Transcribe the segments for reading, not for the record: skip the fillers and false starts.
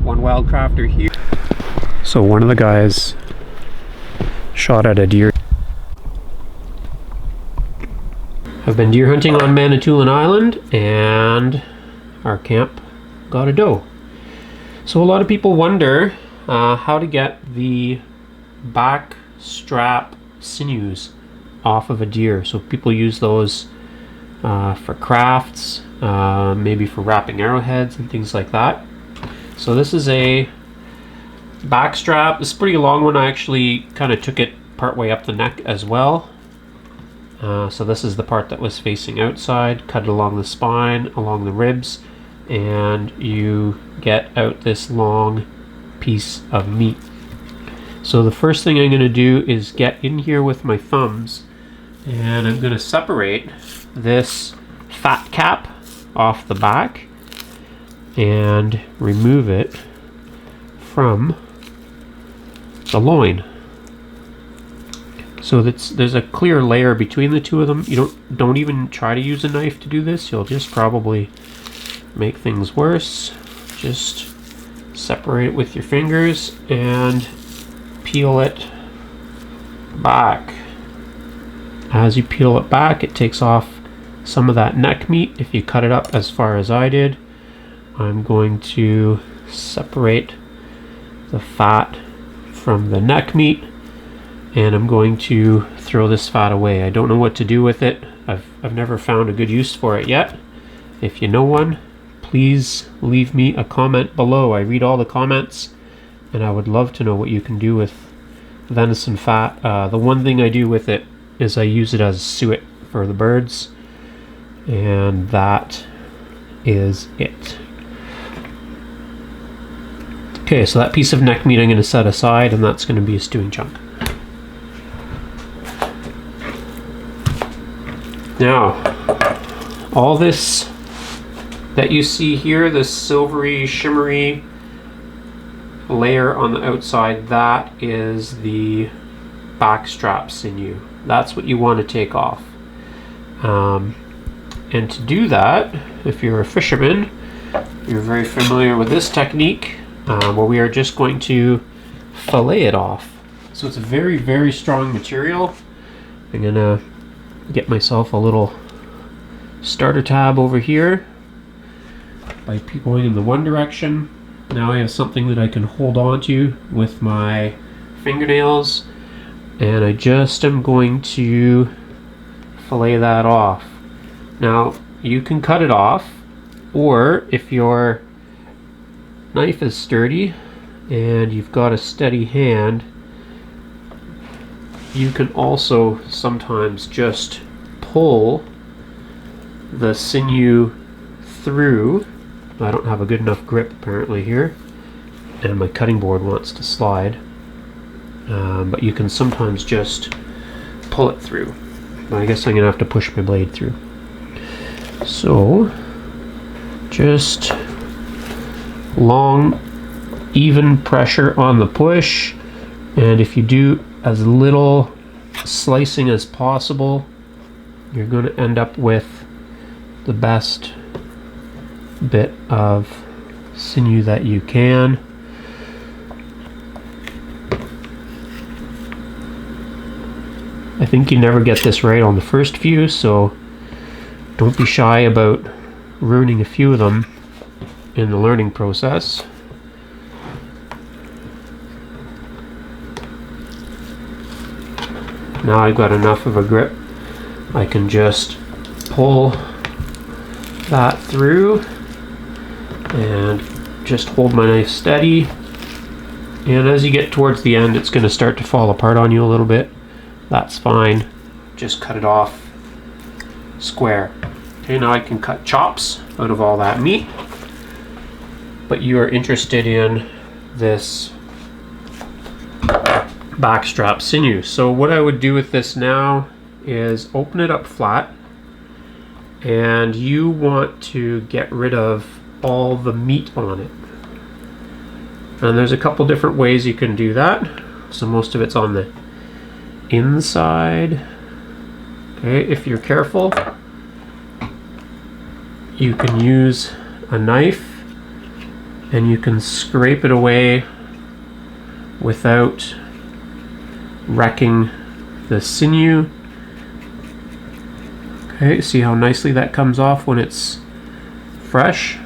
One Wildcrafter here. So one of the guys shot at a deer. I've been deer hunting on Manitoulin Island and our camp got a doe. So a lot of people wonder how to get the back strap sinews off of a deer. So people use those for crafts, maybe for wrapping arrowheads and things like that. So this is a back strap. It's a pretty long one. I actually kind of took it part way up the neck as well. So this is the part that was facing outside, cut it along the spine, along the ribs, and you get out this long piece of meat. So the first thing I'm going to do is get in here with my thumbs, and I'm going to separate this fat cap off the back and remove it from the loin. So there's a clear layer between the two of them. You don't even try to use a knife to do this. You'll just probably make things worse. Just separate it with your fingers and peel it back. As you peel it back, it takes off some of that neck meat. If you cut it up as far as I did, I'm going to separate the fat from the neck meat, and I'm going to throw this fat away. I don't know what to do with it. I've never found a good use for it yet. If you know one, please leave me a comment below. I read all the comments, and I would love to know what you can do with venison fat. The one thing I do with it is I use it as suet for the birds, and that is it. Okay, so that piece of neck meat I'm going to set aside, and that's going to be a stewing chunk. Now, all this that you see here, this silvery, shimmery layer on the outside, that is the backstrap sinew. That's what you want to take off. And to do that, if you're a fisherman, you're very familiar with this technique, where we are just going to fillet it off. So it's a very, very strong material. I'm going to get myself a little starter tab over here by going in the one direction. Now I have something that I can hold on to with my fingernails, and I just am going to fillet that off. Now you can cut it off, or if your knife is sturdy and you've got a steady hand, you can also sometimes just pull the sinew through. I don't have a good enough grip apparently here, and my cutting board wants to slide, but you can sometimes just pull it through. I guess I'm gonna have to push my blade through. So just long, even pressure on the push, and if you do as little slicing as possible, you're going to end up with the best bit of sinew that you can. I think you never get this right on the first few, so don't be shy about ruining a few of them in the learning process. Now I've got enough of a grip, I can just pull that through and just hold my knife steady. And as you get towards the end, it's going to start to fall apart on you a little bit. That's fine. Just cut it off square. Okay, now I can cut chops out of all that meat. But you are interested in this backstrap sinew. So what I would do with this now is open it up flat, and you want to get rid of all the meat on it. And there's a couple different ways you can do that. So most of it's on the inside. Okay, if you're careful, you can use a knife and you can scrape it away without wrecking the sinew. Okay, see how nicely that comes off when it's fresh?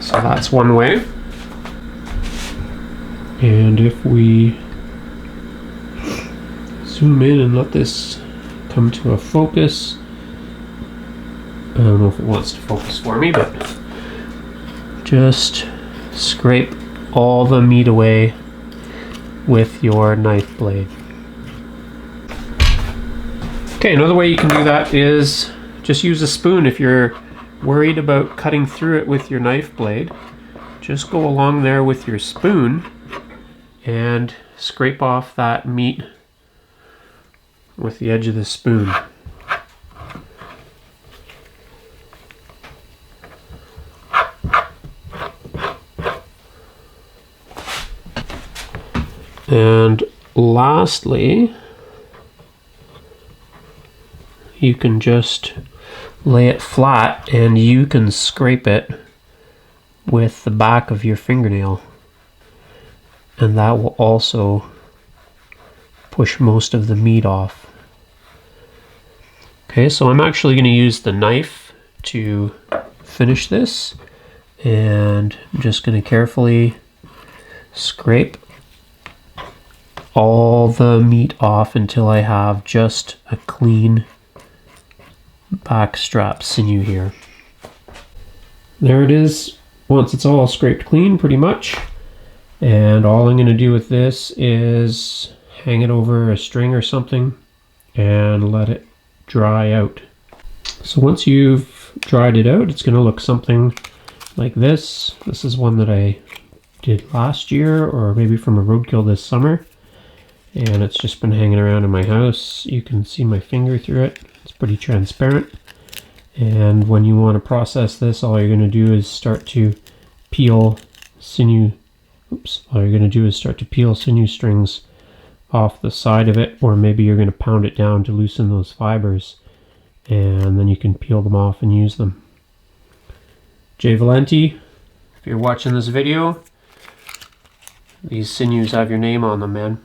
So that's one way. And if we zoom in and let this come to a focus, I don't know if it wants to focus for me, but just scrape all the meat away with your knife blade. Okay, another way you can do that is just use a spoon. If you're worried about cutting through it with your knife blade, just go along there with your spoon and scrape off that meat with the edge of the spoon. And lastly, you can just lay it flat and you can scrape it with the back of your fingernail, and that will also push most of the meat off. Okay, so I'm actually going to use the knife to finish this, and I'm just going to carefully scrape all the meat off until I have just a clean backstrap sinew here. There it is, once it's all scraped clean pretty much. And all I'm going to do with this is hang it over a string or something and let it dry out. So once you've dried it out, it's going to look something like this. This is one that I did last year, or maybe from a roadkill this summer. And it's just been hanging around in my house. You can see my finger through it. It's pretty transparent. And when you want to process this, all you're going to do is start to peel sinew. All you're going to do is start to peel sinew strings off the side of it, or maybe you're going to pound it down to loosen those fibers, and then you can peel them off and use them. Jay Valenti, if you're watching this video, these sinews have your name on them, man.